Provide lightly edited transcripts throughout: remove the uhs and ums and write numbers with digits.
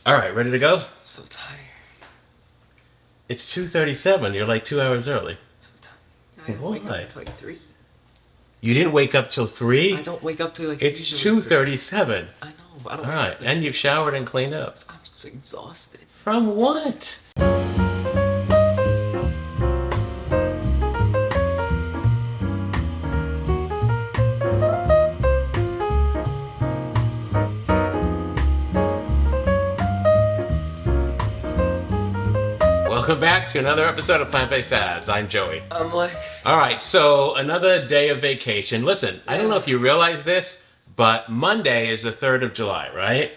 All right, ready to go? So tired. It's 2:37. You're like 2 hours early. So tired. I don't wake up until like 3. You didn't wake up till 3? I don't wake up till like. It's 2:37. I know, but I don't. All right, and you've showered and cleaned up. I'm just exhausted. From what? Welcome back to another episode of Plant-Based Ads. I'm Joey. I'm like. All right, so another day of vacation. Listen, I don't know if you realize this, but Monday is the 3rd of July, right?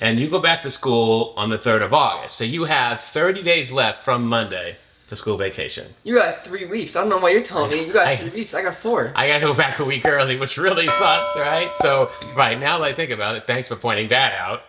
And you go back to school on the 3rd of August. So you have 30 days left from Monday for school vacation. You got 3 weeks. I don't know what you're telling me. You got 3 weeks. I got 4. I got to go back a week early, which really sucks, right? So, right, now that I think about it, thanks for pointing that out.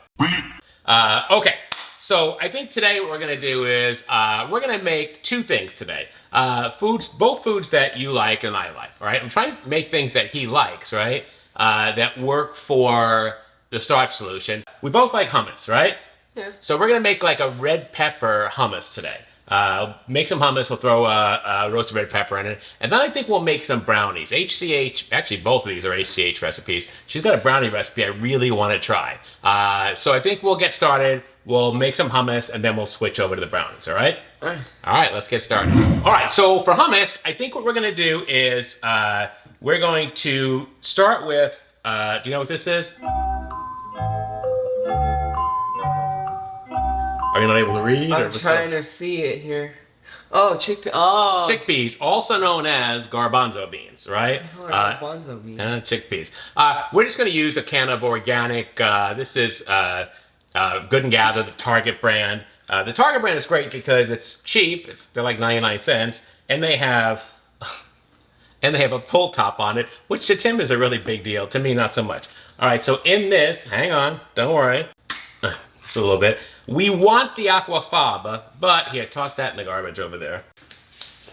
Okay. So I think today what we're going to do is we're going to make 2 things today. Both foods that you like and I like, right? I'm trying to make things that he likes, right? That work for the starch solution. We both like hummus, right? Yeah. So we're going to make like a red pepper hummus today. Make some hummus, we'll throw roasted red pepper in it, and then I think we'll make some brownies. HCH, actually both of these are HCH recipes. She's got a brownie recipe I really want to try. So I think we'll get started, we'll make some hummus, and then we'll switch over to the brownies, all right? All right. All right, let's get started. All right, so for hummus, I think what we're going to do is we're going to start with, do you know what this is? Are you not able to read? I'm trying to see it here. Oh, chickpea. Oh. Chickpeas, also known as garbanzo beans, right? Garbanzo beans. Chickpeas. We're just going to use a can of organic. This is Good and Gather, the Target brand. The Target brand is great because it's cheap. They're like 99 cents, and they have a pull top on it, which to Tim is a really big deal. To me, not so much. All right, so in this, hang on, don't worry. Just a little bit. We want the aquafaba, but here, toss that in the garbage over there.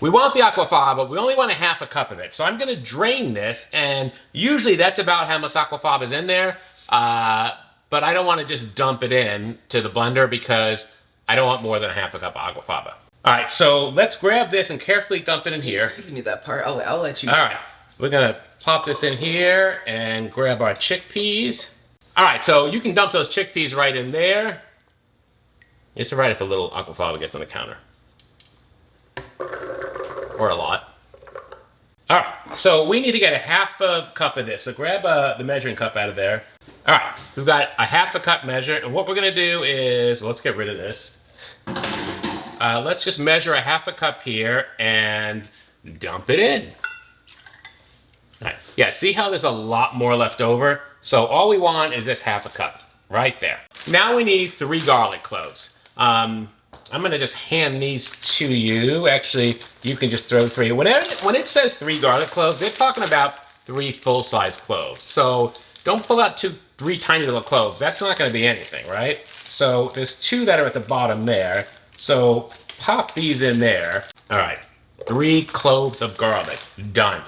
We want the aquafaba, we only want a half a cup of it. So I'm going to drain this, and usually that's about how much aquafaba is in there. But I don't want to just dump it in to the blender because I don't want more than a half a cup of aquafaba. All right, so let's grab this and carefully dump it in here. You can do that part. I'll let you. All right, we're going to pop this in here and grab our chickpeas. All right, so you can dump those chickpeas right in there. It's all right if a little aquafaba gets on the counter. Or a lot. All right, so we need to get a half a cup of this. So grab the measuring cup out of there. All right, we've got a half a cup measure. And what we're gonna do is, let's get rid of this. Let's just measure a half a cup here and dump it in. All right. Yeah, see how there's a lot more left over? So all we want is this half a cup right there. Now we need 3 garlic cloves. I'm gonna just hand these to you. Actually, you can just throw 3. When it says 3 garlic cloves, they're talking about 3 full-size cloves. So don't pull out 3 tiny little cloves. That's not gonna be anything, right? So there's 2 that are at the bottom there. So pop these in there. All right, 3 cloves of garlic, done.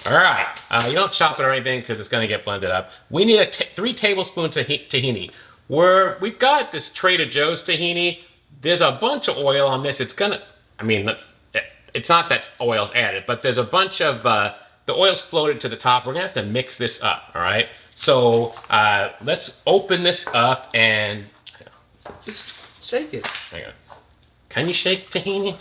All right, you don't chop it or anything because it's going to get blended up. We need 3 tablespoons of tahini. We've got this Trader Joe's tahini. There's a bunch of oil on this. It's not that oil's added, but there's a bunch of, the oil's floated to the top. We're going to have to mix this up, all right? So let's open this up and... Just shake it. Hang on. Can you shake tahini?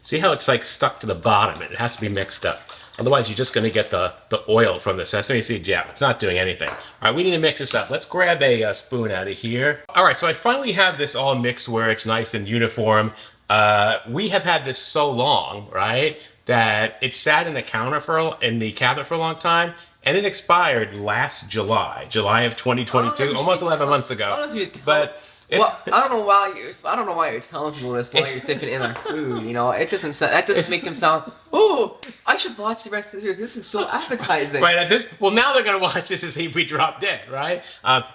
See how it's like stuck to the bottom? It has to be mixed up. Otherwise, you're just going to get the oil from the sesame seeds. Yeah, it's not doing anything. All right, we need to mix this up. Let's grab a spoon out of here. All right, so I finally have this all mixed where it's nice and uniform. We have had this so long, right, that it sat in the cabinet for a long time, and it expired last July of 2022, almost 11 months ago. But I don't know why you're telling people this while you're dipping in our food. You know, that doesn't make them sound. Ooh, I should watch the rest of the video. This is so appetizing. Right. Now they're gonna watch this to see if we drop dead. Right.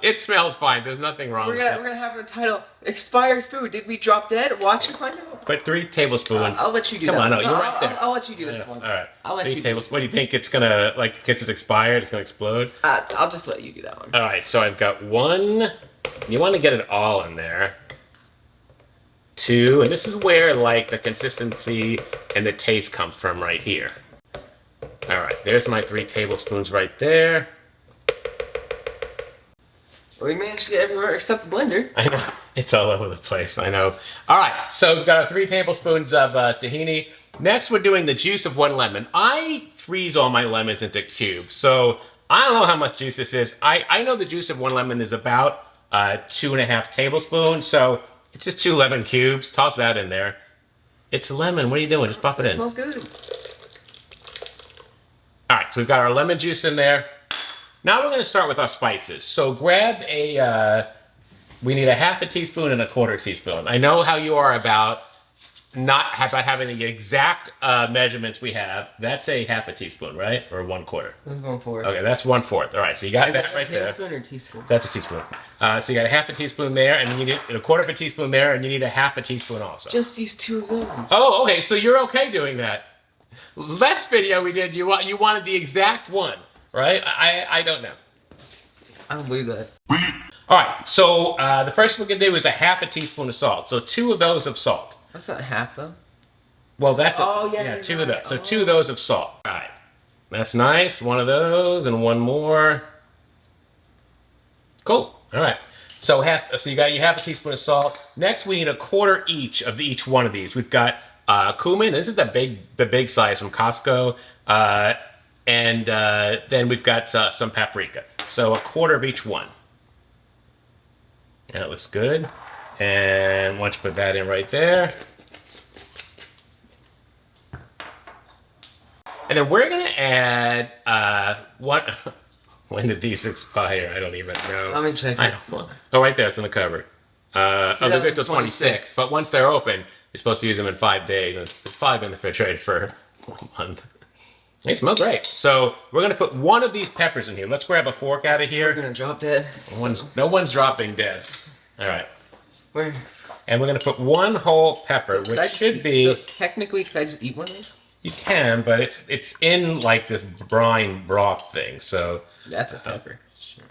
It smells fine. There's nothing wrong. We're gonna have the title "Expired Food." Did we drop dead? Watch and find out. Put 3 tablespoons. I'll let you do that. Come on, no, you're right there. I'll let you do this one. All right. I'll let you. 3 tablespoons. What do you think? It's gonna because it's expired. It's gonna explode. I'll just let you do that one. All right. So I've got 1, You want to get it all in there. 2, and this is where like the consistency and the taste comes from right here. All right, there's my 3 tablespoons right there. We managed to get everywhere except the blender. I know, it's all over the place, I know. All right, so we've got our 3 tablespoons of tahini. Next, we're doing the juice of 1 lemon. I freeze all my lemons into cubes, so I don't know how much juice this is. I know the juice of 1 lemon is about 2.5 tablespoons, so it's just 2 lemon cubes. Toss that in there. It's lemon. What are you doing? Just pop it in. Smells good. All right, so we've got our lemon juice in there. Now we're going to start with our spices. So grab we need a 1/2 teaspoon and a 1/4 teaspoon. I know how you are about having the exact measurements we have. That's a 1/2 teaspoon, right? Or 1/4? That's 1/4. Okay, that's 1/4. All right, so you got that right there. Tablespoon or teaspoon? That's a teaspoon. So you got a 1/2 teaspoon there, and you need a 1/4 teaspoon there, and you need a 1/2 teaspoon also. Just use 2 of those. Oh, okay, so you're okay doing that. Last video we did, you wanted the exact one, right? I don't know. I don't believe that. All right, so the first we're gonna do is a 1/2 teaspoon of salt. So 2 of those of salt. That's not half though. Well, that's yeah, 2 right. of those. So 2 of those of salt. All right, that's nice. 1 of those and 1 more. Cool. All right. So you got your 1/2 teaspoon of salt. Next, we need a 1/4 each of each one of these. We've got cumin. This is the big size from Costco, and then we've got some paprika. So a 1/4 of each one. That looks good. And once you put that in right there. And then we're gonna add what? When did these expire? I don't even know. Let me check. Oh, right there. It's in the cover. They're good till 26. But once they're open, you're supposed to use them in 5 days, and it's probably been in the refrigerator for 1 month. They smell great. So we're gonna put 1 of these peppers in here. Let's grab a fork out of here. We're gonna drop dead. No one's dropping dead. All right. Where? And we're gonna put 1 whole pepper, which should be. So technically, could I just eat one of these? You can, but it's in like this brine broth thing. So that's a pepper. Sure.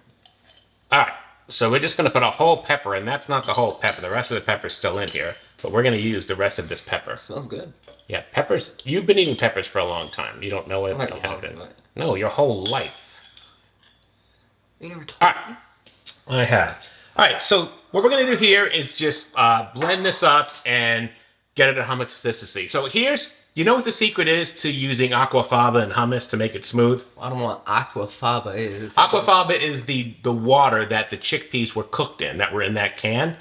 All right. So we're just gonna put a whole pepper, and that's not the whole pepper. The rest of the pepper's still in here, but we're gonna use the rest of this pepper. Smells good. Yeah, peppers. You've been eating peppers for a long time. You don't know it, but you have been. No, your whole life. You never told me. I have. All right, so what we're going to do here is just blend this up and get it at hummus consistency. So you know what the secret is to using aquafaba and hummus to make it smooth? I don't know what aquafaba is. Aquafaba is the water that the chickpeas were cooked in, that were in that can.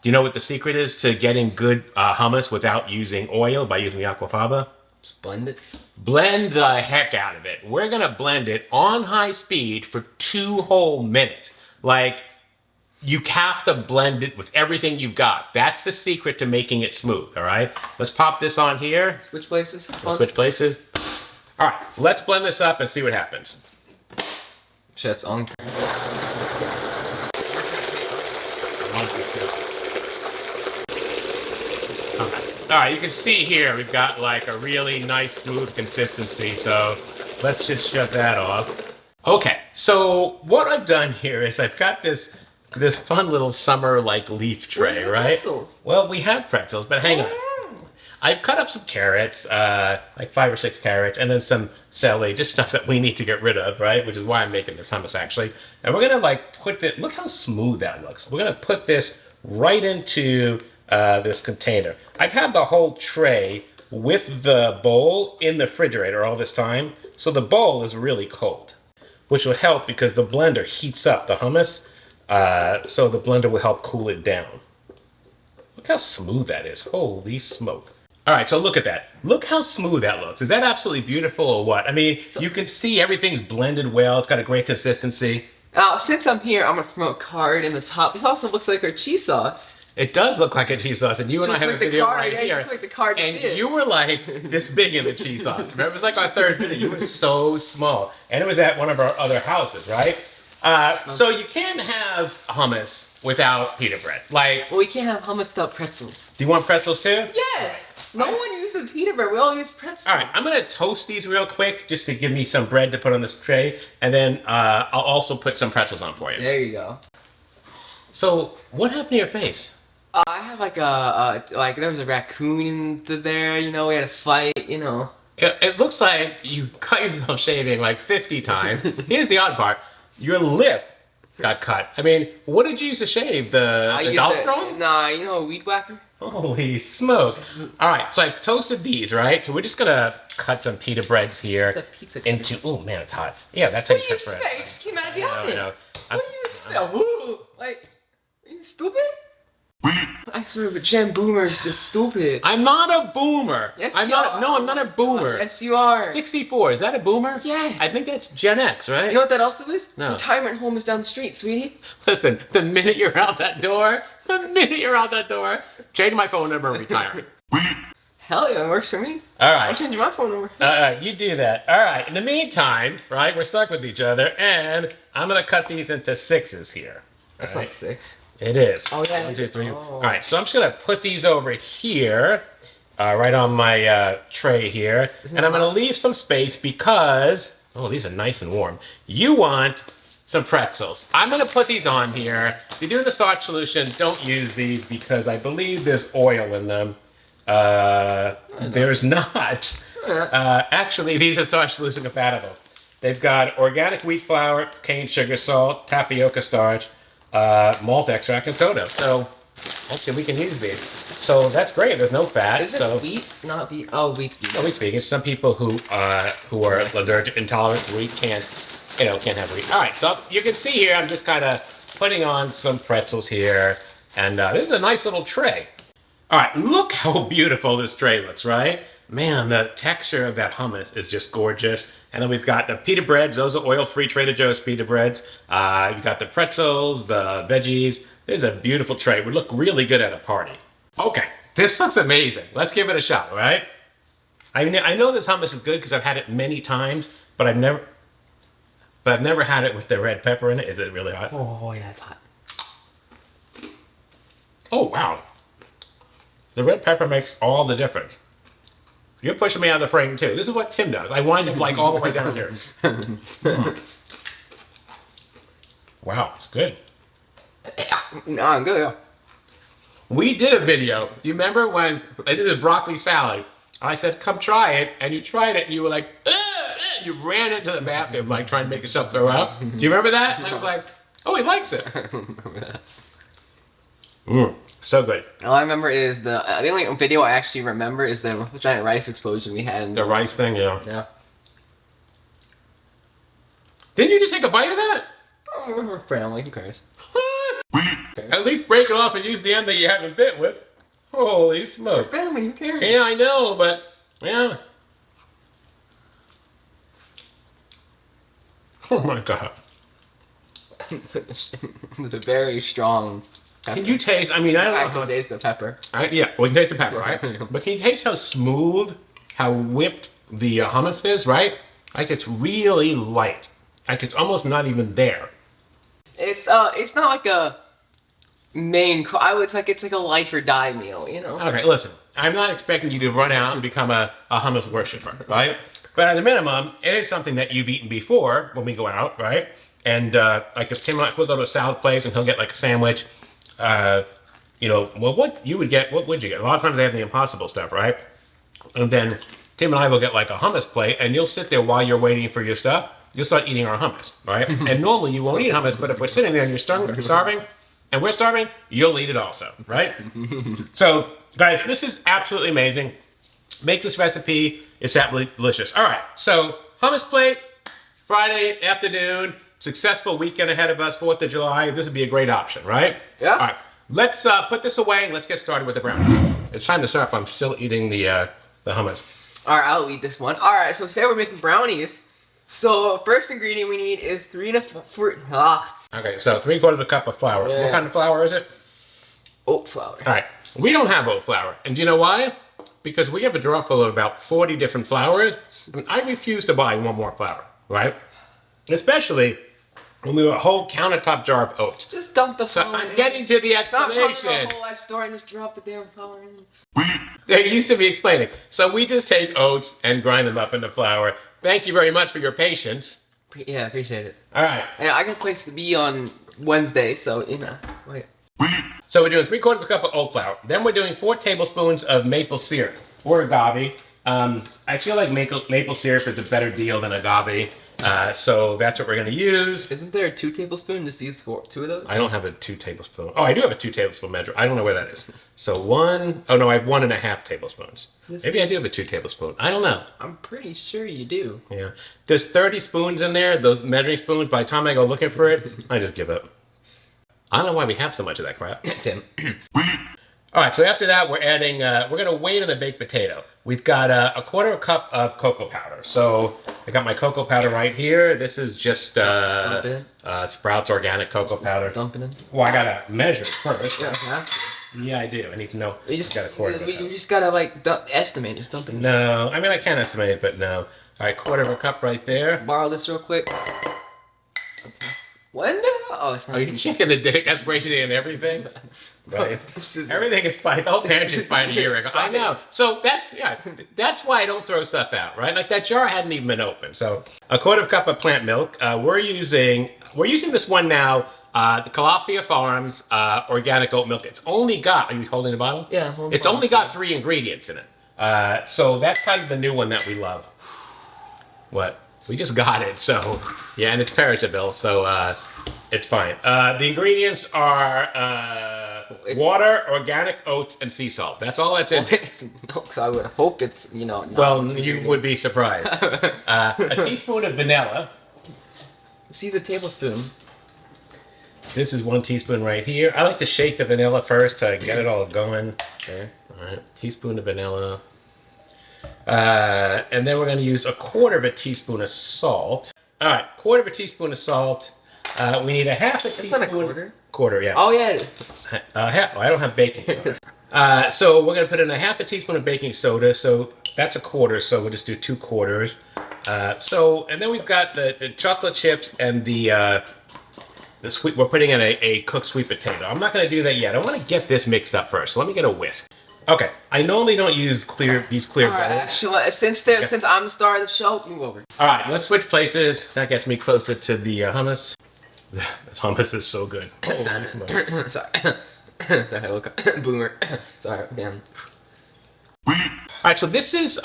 Do you know what the secret is to getting good hummus without using oil by using the aquafaba? Just blend it. Blend the heck out of it. We're going to blend it on high speed for 2 whole minutes. Like, you have to blend it with everything you've got. That's the secret to making it smooth, all right? Let's pop this on here. Switch places. Switch places. All right, let's blend this up and see what happens. Shit's on. All right, you can see here we've got like a really nice smooth consistency, so let's just shut that off. Okay, so what I've done here is I've got this fun little summer like leaf tray, Where's the right? Pretzels? Well, we have pretzels, but hang on. I've cut up some carrots, like 5 or 6 carrots, and then some celery, just stuff that we need to get rid of, right? Which is why I'm making this hummus actually. And we're gonna like put this, look how smooth that looks. We're gonna put this right into this container. I've had the whole tray with the bowl in the refrigerator all this time, so the bowl is really cold, which will help because the blender heats up the hummus, so the blender will help cool it down. Look how smooth that is. Holy smoke. All right, so look at that. Look how smooth that looks. Is that absolutely beautiful or what? I mean, you can see everything's blended well. It's got a great consistency. Now, since I'm here, I'm going to promote card in the top. This also looks like our cheese sauce. It does look like a cheese sauce, and you and I have a video right here. Click the card to see it. And you were like this big in the cheese sauce. Remember, it was like our 3rd video. You were so small. And it was at one of our other houses, right? So you can't have hummus without pita bread. Like, well, we can't have hummus without pretzels. Do you want pretzels too? Yes! No one uses pita bread. We all use pretzels. All right, I'm going to toast these real quick just to give me some bread to put on this tray. And then I'll also put some pretzels on for you. There you go. So, what happened to your face? I have like like there was a raccoon there, you know, we had a fight, you know. It looks like you cut yourself shaving like 50 times. Here's the odd part. Your lip got cut. I mean, what did you use to shave? The doll straw? Nah, you know, a weed whacker. Holy smokes. All right, so I toasted these, right? So we're just going to cut some pita breads here. It's a pizza into, oh man, it's hot. Yeah, that's how What you do you cut bread. expect? You just came out of the I oven. know. What do you expect? Woo! Like, are you stupid? I swear, but Jen Boomer is just stupid. I'm not a boomer. Yes, I'm you not. are. No, I'm not a boomer. Yes, you are. 64. Is that a boomer? Yes. I think that's Gen X, right? You know what that also is? No. Retirement home is down the street, sweetie. Listen, the minute you're out that door, change my phone number and retire. Hell yeah, it works for me. All I'm right. changing my phone number. You do that. All right. In the meantime, right, we're stuck with each other, and I'm going to cut these into sixes here. That's All not right? 6. It is. Oh, yeah. 1, 2, 3. Oh. All right, so I'm just gonna put these over here, right on my tray here, and I'm gonna leave some space because these are nice and warm. You want some pretzels? I'm gonna put these on here. If you're doing the starch solution, don't use these because I believe there's oil in them. There's not. Actually, these are starch solution compatible. They've got organic wheat flour, cane sugar, salt, tapioca starch, malt extract, and soda. So actually we can use these. So that's great. There's no fat. Is it so wheat? Not wheat. Oh, wheat's vegan. no, wheat's vegan. Some people who are allergic, intolerant to wheat can't have wheat. All right. So you can see here, I'm just kind of putting on some pretzels here, and this is a nice little tray. All right. Look how beautiful this tray looks, right? Man, the texture of that hummus is just gorgeous. And then we've got the pita breads. Those are oil-free Trader Joe's pita breads. You've got the pretzels, the veggies. This is a beautiful tray. It would look really good at a party. Okay, this looks amazing. Let's give it a shot, all right? I know this hummus is good because I've had it many times, but I've never had it with the red pepper in it. Is it really hot? Oh, yeah, it's hot. Oh, wow. The red pepper makes all the difference. You're pushing me out of the frame too. This is what Tim does. I wind him like all the way down here. Wow, it's good. No, I'm good. We did a video. Do you remember when I did a broccoli salad? I said, come try it. And you tried it and you were like, ugh, ugh. You ran into the bathroom like trying to make yourself throw up. Do you remember that? And I was like, oh, he likes it. I don't remember that. So good. All I remember is the only video I actually remember is the giant rice explosion we had. The rice thing, yeah. Yeah. Didn't you just take a bite of that? Oh, we're family. Who cares? At least break it off and use the end that you haven't bit with. Holy We're smoke. family. Who cares? Yeah, I know, but yeah. Oh my god. It's a very strong. Pepper. Can you taste? I mean, I don't know I how. can taste the pepper. Yeah, we can taste the pepper, right? But can you taste how smooth, how whipped the hummus is, right? Like it's really light. Like it's almost not even there. It's not like a main. It's like a life or die meal, you know. Okay, listen. I'm not expecting you to run out and become a hummus worshiper, right? But at the minimum, it is something that you've eaten before when we go out, right? And like if Tim and I would go to a salad place and he'll get like a sandwich, what you would get, what would you get? A lot of times they have the impossible stuff, right? And then Tim and I will get like a hummus plate and you'll sit there while you're waiting for your stuff. You'll start eating our hummus, right? And normally you won't eat hummus, but if we're sitting there and you're starving, and we're starving, you'll eat it also, right? So, guys, this is absolutely amazing. Make this recipe. It's absolutely delicious. All right, so hummus plate, Friday afternoon, successful weekend ahead of us, 4th of July. This would be a great option, right? Yeah. All right, let's put this away and let's get started with the brownies. It's time to start. I'm still eating the hummus. All right, I'll eat this one. All right, so today we're making brownies. So first ingredient we need is 3 to 4. Okay, so 3/4 cup of flour. Yeah. What kind of flour is it? Oat flour. All right, we don't have oat flour. And do you know why? Because we have a drawer full of about 40 different flours, and I refuse to buy one more flour, right? Especially when we have a whole countertop jar of oats. Just dump the So flour. I'm getting to the Stop talking explanation. about whole life story and just drop the damn flour in. There used to be explaining. So we just take oats and grind them up into flour. Thank you very much for your patience. Yeah, appreciate it. All right. And I got a place to be on Wednesday, so you know. Wait. So we're doing 3/4 cup of oat flour. Then we're doing 4 tablespoons of maple syrup for agave. I feel like maple syrup is a better deal than agave. So that's what we're going to use. Isn't there a 2 tablespoon? Just use 2 of those? I don't have a 2 tablespoon. Oh, I do have a 2 tablespoon measure. I don't know where that is. So 1, oh no, I have 1.5 tablespoons. Maybe I do have a 2 tablespoon. I don't know. I'm pretty sure you do. Yeah. There's 30 spoons in there, those measuring spoons. By the time I go looking for it, I just give up. I don't know why we have so much of that crap. Tim. All right, so after that, we're adding, we're going to weigh in the baked potato. We've got a 1/4 cup of cocoa powder. So I got my cocoa powder right here. This is just Sprouts organic cocoa powder. Dump it in. Well, I got to measure it first. Yeah, you have to. Yeah, I do. I need to know. You just got a 1/4 of it. You just gotta like estimate. Just dump it in. No, I mean, I can't estimate it, but no. All right, 1/4 cup right there. Borrow this real quick. Okay. When? Oh, it's not. Are you checking the dick expiration date and everything? Right. This Everything is fine. The whole pantry is fine a year ago. I know. So that's why I don't throw stuff out, right? Like that jar hadn't even been opened. So a 1/4 cup of plant milk. We're using this one now. The Calafia Farms organic oat milk. It's only got. Are you holding the bottle? Yeah. It's only got 3 ingredients in it. So that's kind of the new one that we love. What? We just got it, so yeah, and it's perishable, so it's fine. The ingredients are water, organic oats, and sea salt. That's all that's in it. It's milk, so I would hope it's not Well, you would be surprised. A teaspoon of vanilla. She's a tablespoon. This is 1 teaspoon right here. I like to shake the vanilla first to get it all going. Okay, all right, teaspoon of vanilla. And then we're going to use a 1/4 teaspoon of salt. All right, 1/4 teaspoon of salt. We need a 1/2 teaspoon. That's not a 1/4. 1/4, yeah. Oh yeah. I don't have baking soda. So we're going to put in a 1/2 teaspoon of baking soda. So that's a 1/4. So we'll just do 2 quarters. And then we've got the chocolate chips and the sweet. We're putting in a cooked sweet potato. I'm not going to do that yet. I want to get this mixed up first. So let me get a whisk. Okay, I normally don't use these clear bowls. Right, since I'm the star of the show, move over. All right, let's switch places. That gets me closer to the hummus. This hummus is so good. Oh, Sorry. Sorry, look up. Boomer. Sorry, again. All right, so this is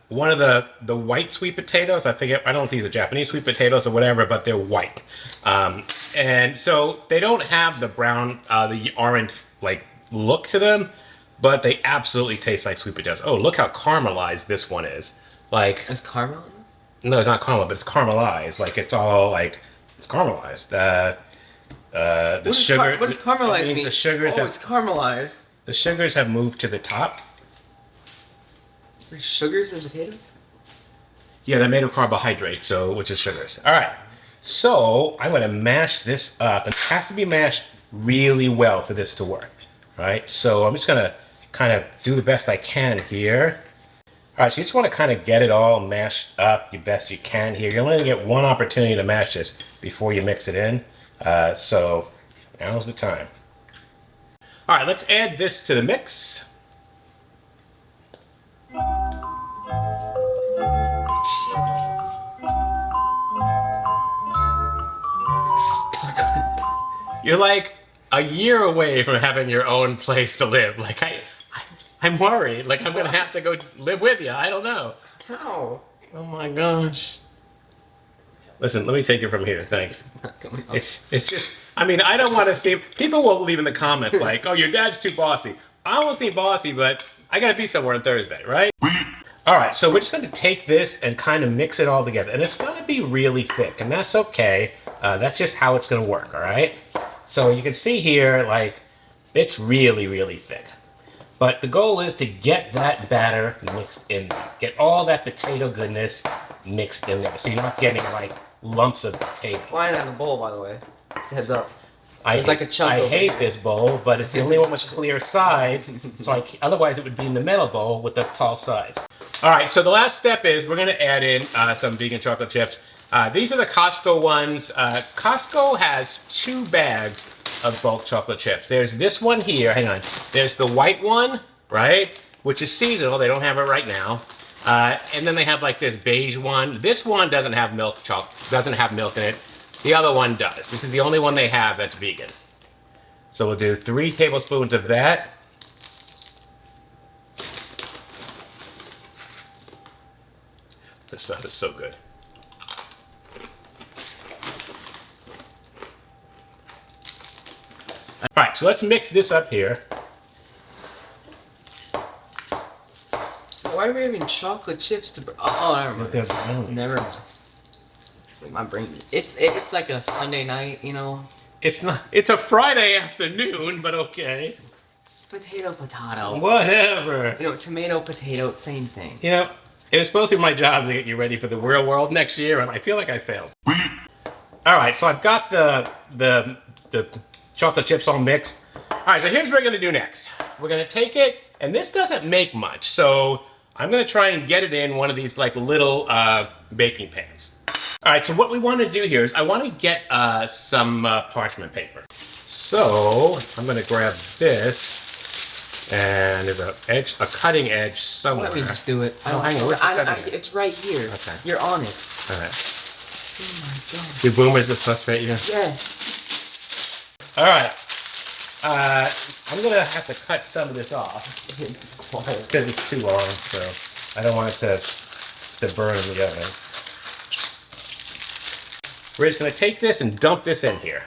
one of the white sweet potatoes. I don't know if these are Japanese sweet potatoes or whatever, but they're white. And so they don't have the brown, the orange like look to them. But they absolutely taste like sweet potatoes. Oh, look how caramelized this one is. Like, Is caramel in this? No, it's not caramel, but it's caramelized. Like it's all like it's caramelized. The sugar. What does caramelized mean? The sugars it's caramelized. The sugars have moved to the top. There's sugars in potatoes? Yeah, they're made of carbohydrates, which is sugars. All right. So I'm going to mash this up, and it has to be mashed really well for this to work. All right. So I'm just going to kind of do the best I can here. All right, so you just want to kind of get it all mashed up the best you can here. You're only going to get one opportunity to mash this before you mix it in. So now's the time. All right, let's add this to the mix. You're like a year away from having your own place to live. Like I'm worried. Like I'm gonna have to go live with you. I don't know. How? Oh my gosh. Listen, let me take it from here. Thanks. It's just. I mean, I don't want to see. People will leave in the comments like, "Oh, your dad's too bossy." I won't seem bossy, but I gotta be somewhere on Thursday, right? All right. So we're just gonna take this and kind of mix it all together, and it's gonna be really thick, and that's okay. That's just how it's gonna work. All right. So you can see here, like, it's really, really thick. But the goal is to get that batter mixed in there. Get all that potato goodness mixed in there. So you're not getting, like, lumps of potato. Wine in the bowl, by the way. Just a heads up. It's like a chunk. I hate this bowl, but it's the only one with clear sides. So otherwise it would be in the metal bowl with the tall sides. All right, so the last step is we're going to add in some vegan chocolate chips. These are the Costco ones. Costco has 2 bags of bulk chocolate chips. There's this one here. Hang on. There's the white one, right? Which is seasonal. They don't have it right now. And then they have like this beige one. This one doesn't have milk in it. The other one does. This is the only one they have that's vegan. So we'll do 3 tablespoons of that. This stuff is so good. All right, so let's mix this up here. Why are we having chocolate chips to? Oh, I remember. Never mind. It's like my brain. It's like a Sunday night, you know. It's not. It's a Friday afternoon, but okay. It's potato. Whatever. You know, tomato, potato, same thing. You know, it was supposed to be my job to get you ready for the real world next year, and I feel like I failed. All right, so I've got the chocolate chips all mixed. All right, so here's what we're gonna do next. We're gonna take it, and this doesn't make much, so I'm gonna try and get it in one of these like little baking pans. All right, so what we wanna do here is I wanna get some parchment paper. So I'm gonna grab this, and there's a cutting edge somewhere. Let me just do it. Oh, hang on, where's the cutting edge? It's right here. Okay. You're on it. All right. Oh my god. Do boomers just frustrate you? Yes. All right. I'm gonna have to cut some of this off. It's because it's too long, so I don't want it to burn in the oven. We're just gonna take this and dump this in here.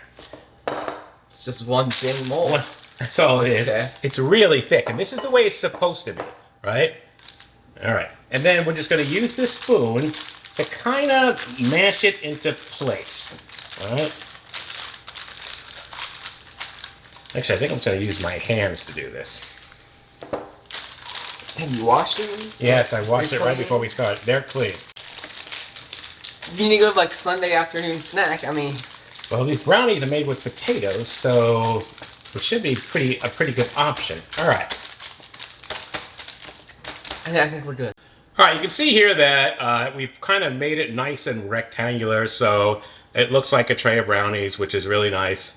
It's just one thin mold. That's all it is. Okay. It's really thick, and this is the way it's supposed to be, right? All right. And then we're just gonna use this spoon to kind of mash it into place, all right? Actually, I think I'm going to use my hands to do this. Have you washed these? Yes, I washed it right before we started. They're clean. You need to go like Sunday afternoon snack. I mean, well, these brownies are made with potatoes, so it should be a pretty good option. All right. I think we're good. All right, you can see here that we've kind of made it nice and rectangular, so it looks like a tray of brownies, which is really nice.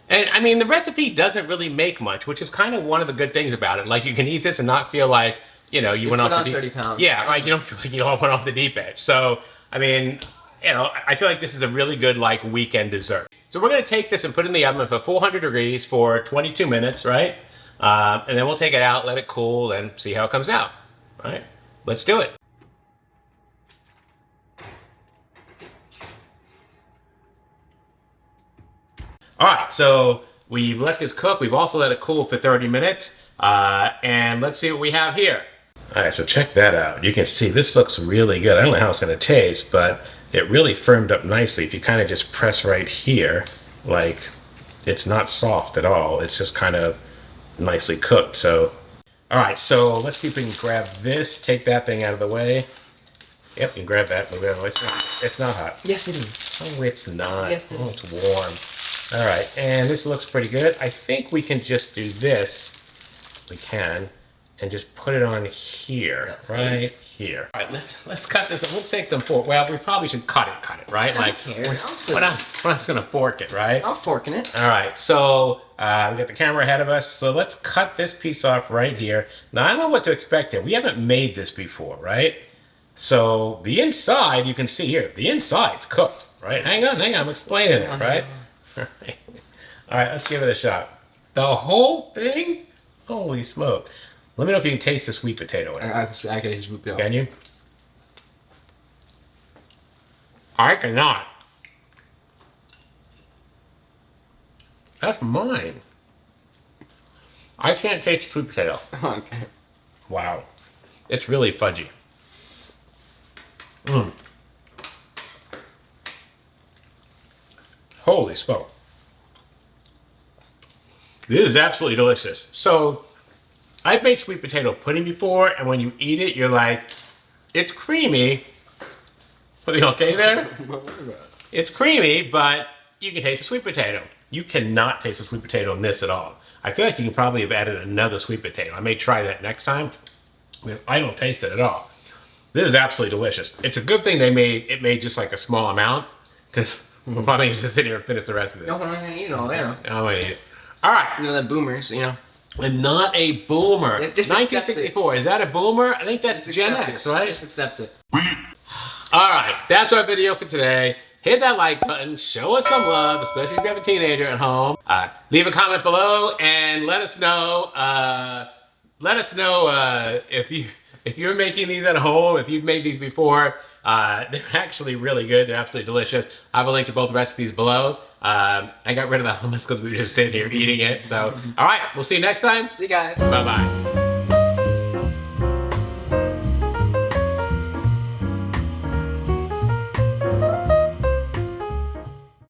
And I mean, the recipe doesn't really make much, which is kind of one of the good things about it. Like, you can eat this and not feel like, you know, you went off the deep 30 pounds. Yeah, like you don't feel like you all went off the deep edge. So, I mean, you know, I feel like this is a really good like weekend dessert. So we're gonna take this and put it in the oven for 400 degrees for 22 minutes, right? And then we'll take it out, let it cool, and see how it comes out. All right, let's do it. All right, so we've let this cook. We've also let it cool for 30 minutes. And let's see what we have here. All right, so check that out. You can see this looks really good. I don't know how it's gonna taste, but it really firmed up nicely. If you kind of just press right here, like, it's not soft at all. It's just kind of nicely cooked. So, all right, so let's see if we can grab this, take that thing out of the way. Yep, you can grab that, move it out of the way. It's not hot. Yes, it is. Oh, it's not. Yes, it is. It's warm. All right, and this looks pretty good. I think we can just do this. We can, and just put it on here, right here. All right, let's cut this. Let's take some fork. Well, we probably should cut it, right? I don't care. We're just gonna fork it, right? I'm forking it. All right, so we got the camera ahead of us. So let's cut this piece off right here. Now, I don't know what to expect here. We haven't made this before, right? So the inside, you can see here, the inside's cooked, right? Hang on, I'm explaining it, right? All right, let's give it a shot. The whole thing? Holy smoke. Let me know if you can taste the sweet potato in it. I can just whip it out. Can you? I cannot. That's mine. I can't taste sweet potato. Okay. Wow. It's really fudgy. Mmm. Holy smoke. This is absolutely delicious. So, I've made sweet potato pudding before, and when you eat it, you're like, it's creamy. Are you okay there? It's creamy, but you can taste the sweet potato. You cannot taste the sweet potato in this at all. I feel like you could probably have added another sweet potato. I may try that next time, because I don't taste it at all. This is absolutely delicious. It's a good thing it made just like a small amount, because we'll probably just sit here and finish the rest of this. No, I'm gonna eat it all there. I'm gonna eat it. All right. You know that boomers, you know. And not a boomer. Yeah, just accept 1964. Is that a boomer? I think that's Gen X, right? Just accept it. All right, that's our video for today. hit that like button, show us some love, especially if you have a teenager at home. Leave a comment below and let us know. If you're making these at home, if you've made these before. They're actually really good. They're absolutely delicious. I have a link to both recipes below. I got rid of the hummus because we were just sitting here eating it. So, all right, we'll see you next time. See you guys. Bye-bye.